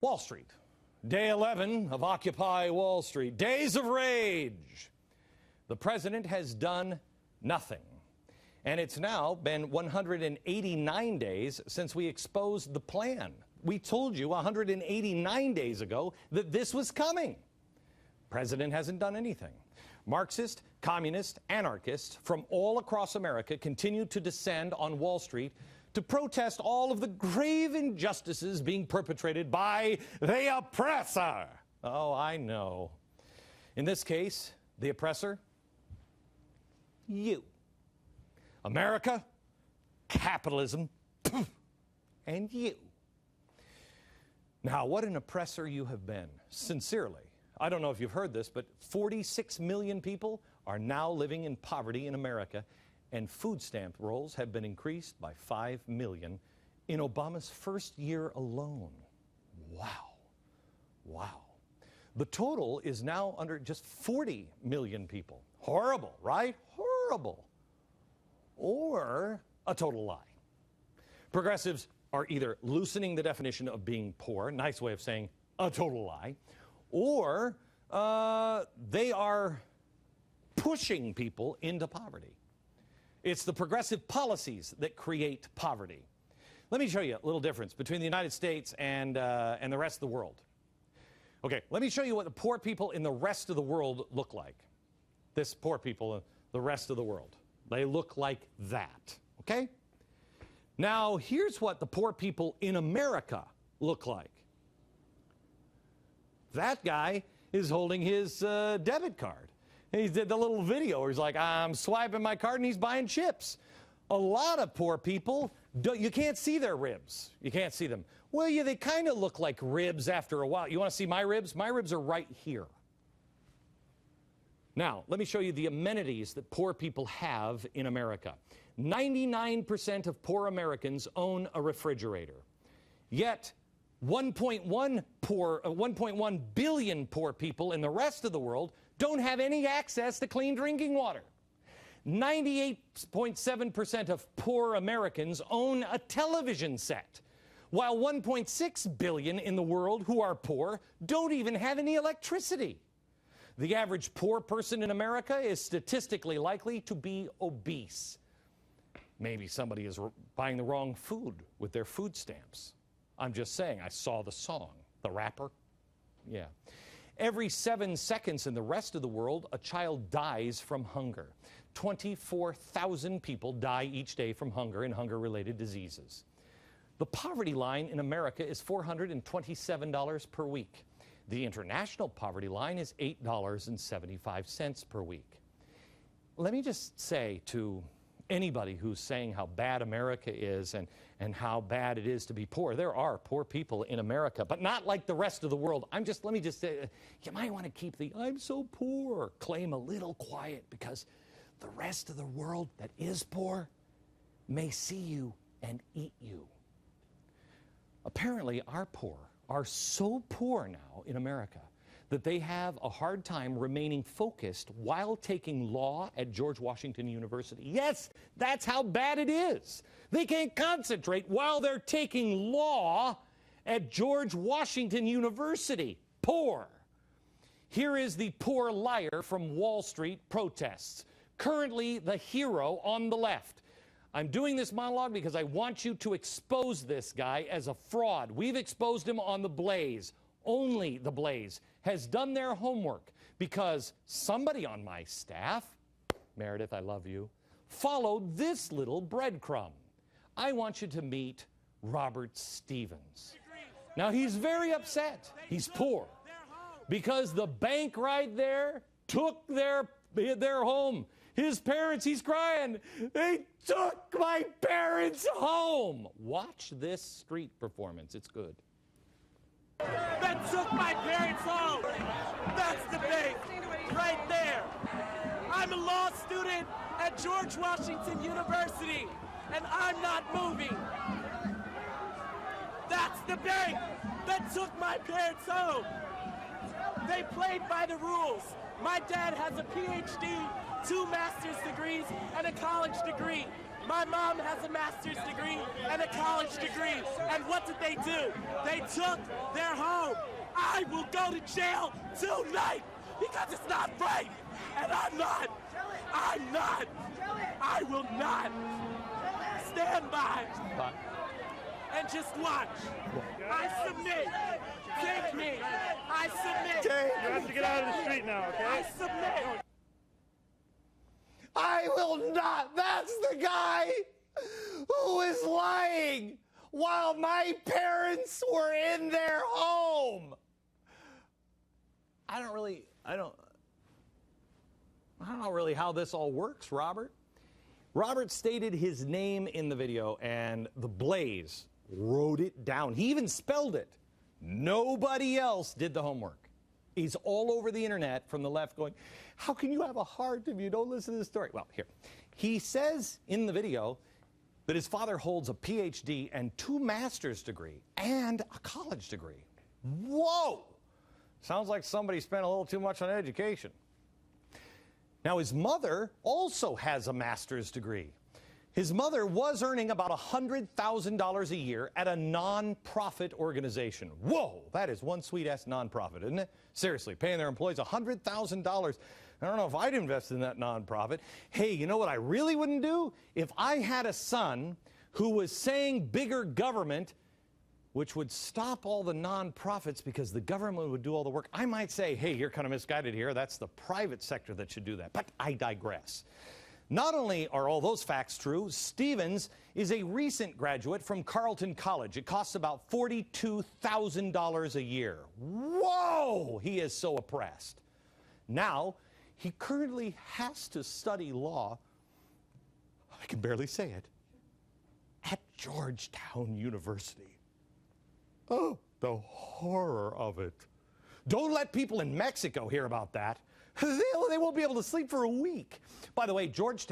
Wall Street. Day 11 of Occupy Wall Street. Days of rage. The president has done nothing. And it's now been 189 days since we exposed the plan. We told you 189 days ago that this was coming. President hasn't done anything. Marxist, communist, anarchists from all across America continue to descend on Wall Street to protest all of the grave injustices being perpetrated by the oppressor. Oh, I know. In this case, the oppressor? You. America, capitalism, and you. Now, what an oppressor you have been, sincerely. I don't know if you've heard this, but 46 million people are now living in poverty in America, and food stamp rolls have been increased by 5 million in Obama's first year alone. Wow. Wow. The total is now under just 40 million people. Horrible, right? Horrible. Or a total lie. Progressives are either loosening the definition of being poor, nice way of saying a total lie, or they are pushing people into poverty. It's the progressive policies that create poverty. Let me show you a little difference between the United States and the rest of the world. Okay, let me show you what the poor people in the rest of the world look like. This poor people in the rest of the world. They look like that, okay? Now, here's what the poor people in America look like. That guy is holding his debit card. He did the little video where he's like, I'm swiping my card and he's buying chips. A lot of poor people, you can't see their ribs. You can't see them. Well, yeah, they kind of look like ribs after a while. You want to see my ribs? My ribs are right here. Now, let me show you the amenities that poor people have in America. 99% of poor Americans own a refrigerator. Yet, 1.1 billion poor people in the rest of the world don't have any access to clean drinking water. 98.7% of poor Americans own a television set, while 1.6 billion in the world who are poor don't even have any electricity. The average poor person in America is statistically likely to be obese. Maybe somebody is buying the wrong food with their food stamps. I'm just saying, I saw the song, the rapper. Yeah. Every 7 seconds in the rest of the world, a child dies from hunger. 24,000 people die each day from hunger and hunger-related diseases. The poverty line in America is $427 per week. The international poverty line is $8.75 per week. Let me just say to anybody who's saying how bad America is and how bad it is to be poor, there are poor people in America, but not like the rest of the world. Let me just say, you might want to keep the I'm so poor claim a little quiet, because the rest of the world that is poor may see you and eat you. Apparently, our poor are so poor now in America that they have a hard time remaining focused while taking law at George Washington University. Yes, that's how bad it is. They can't concentrate while they're taking law at George Washington University. Poor. Here is the poor liar from Wall Street protests, currently the hero on the left. I'm doing this monologue because I want you to expose this guy as a fraud. We've exposed him on The Blaze. Only The Blaze has done their homework, because somebody on my staff, Meredith, I love you, followed this little breadcrumb. I want you to meet Robert Stevens. Now, he's very upset. He's poor because the bank right there took their home. His parents, he's crying, they took my parents home. Watch this street performance. It's good. That took my parents home. That's the bank right there. I'm a law student at George Washington University, and I'm not moving. That's the bank that took my parents home. They played by the rules. My dad has a PhD, 2 master's degrees, and a college degree. My mom has a master's degree and a college degree. And what did they do? They took their home. I will go to jail tonight because it's not right. And I'm not. I will not. Stand by and just watch. I submit. Take me. I submit. You have to get out of the street now, okay? I submit. I will not. That's the guy who is lying while my parents were in their home. I don't know really how this all works, Robert. Robert stated his name in the video, and the Blaze wrote it down. He even spelled it. Nobody else did the homework. He's all over the internet from the left going, how can you have a heart if you don't listen to this story? Well, here. He says in the video that his father holds a PhD and 2 master's degree and a college degree. Whoa! Sounds like somebody spent a little too much on education. Now, his mother also has a master's degree. His mother was earning about $100,000 a year at a non-profit organization. Whoa, that is one sweet-ass non-profit, isn't it? Seriously, paying their employees $100,000. I don't know if I'd invest in that non-profit. Hey, you know what I really wouldn't do? If I had a son who was saying bigger government, which would stop all the non-profits because the government would do all the work, I might say, hey, you're kind of misguided here. That's the private sector that should do that. But I digress. Not only are all those facts true, Stevens is a recent graduate from Carleton College. It costs about $42,000 a year. Whoa! He is so oppressed. Now, he currently has to study law, I can barely say it, at Georgetown University. Oh, the horror of it. Don't let people in Mexico hear about that. They won't be able to sleep for a week. By the way, George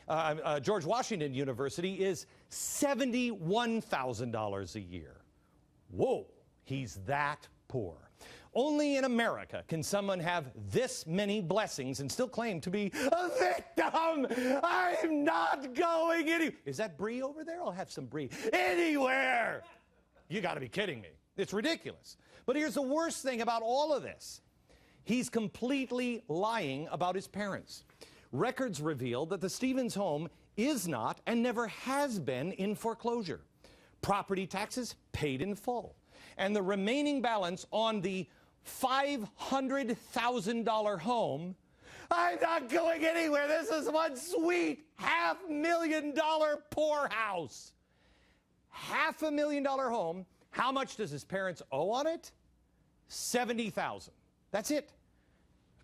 Washington University is $71,000 a year. Whoa, he's that poor. Only in America can someone have this many blessings and still claim to be a victim. I'm not going anywhere. Is that brie over there? I'll have some brie. Anywhere. You got to be kidding me. It's ridiculous. But here's the worst thing about all of this. He's completely lying about his parents. Records reveal that the Stevens home is not and never has been in foreclosure. Property taxes paid in full. And the remaining balance on the $500,000 home, I'm not going anywhere. This is one sweet $500,000 poorhouse. $500,000 home. How much does his parents owe on it? $70,000. That's it.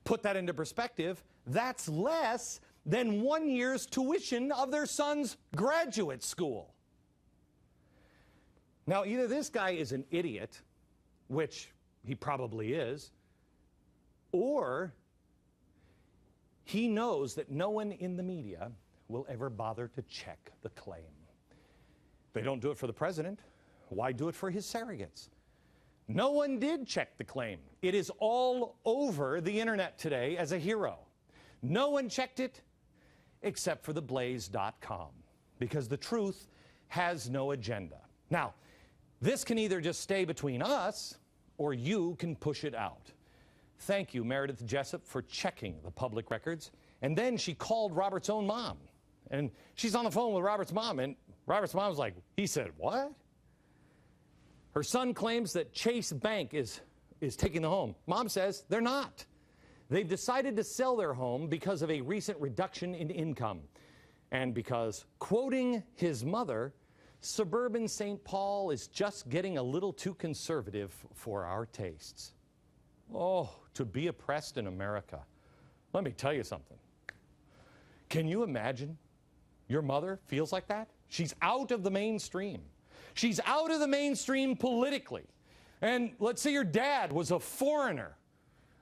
Put that into perspective. That's less than 1 year's tuition of their son's graduate school. Now, either this guy is an idiot, which he probably is, or he knows that no one in the media will ever bother to check the claim. They don't do it for the president. Why do it for his surrogates? No one did check the claim. It is all over the internet today as a hero. No one checked it except for theblaze.com, because the truth has no agenda. Now, this can either just stay between us or you can push it out. Thank you, Meredith Jessup, for checking the public records. And then she called Robert's own mom. And she's on the phone with Robert's mom, and Robert's mom's like, he said, what? Her son claims that Chase Bank is taking the home. Mom says they're not. They've decided to sell their home because of a recent reduction in income. And because, quoting his mother, suburban St. Paul is just getting a little too conservative for our tastes. Oh, to be oppressed in America. Let me tell you something. Can you imagine your mother feels like that? She's out of the mainstream. She's out of the mainstream politically. And let's say your dad was a foreigner.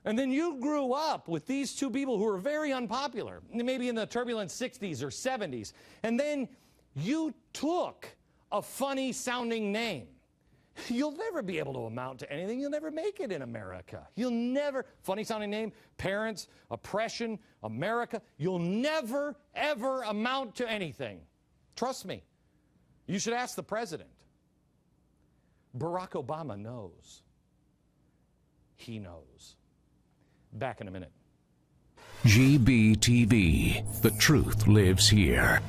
And then you grew up with these two people who were very unpopular, maybe in the turbulent 60s or 70s. And then you took a funny-sounding name. You'll never be able to amount to anything. You'll never make it in America. You'll never, funny-sounding name, parents, oppression, America. You'll never, ever amount to anything. Trust me. You should ask the president. Barack Obama knows. He knows. Back in a minute. GBTV. The truth lives here.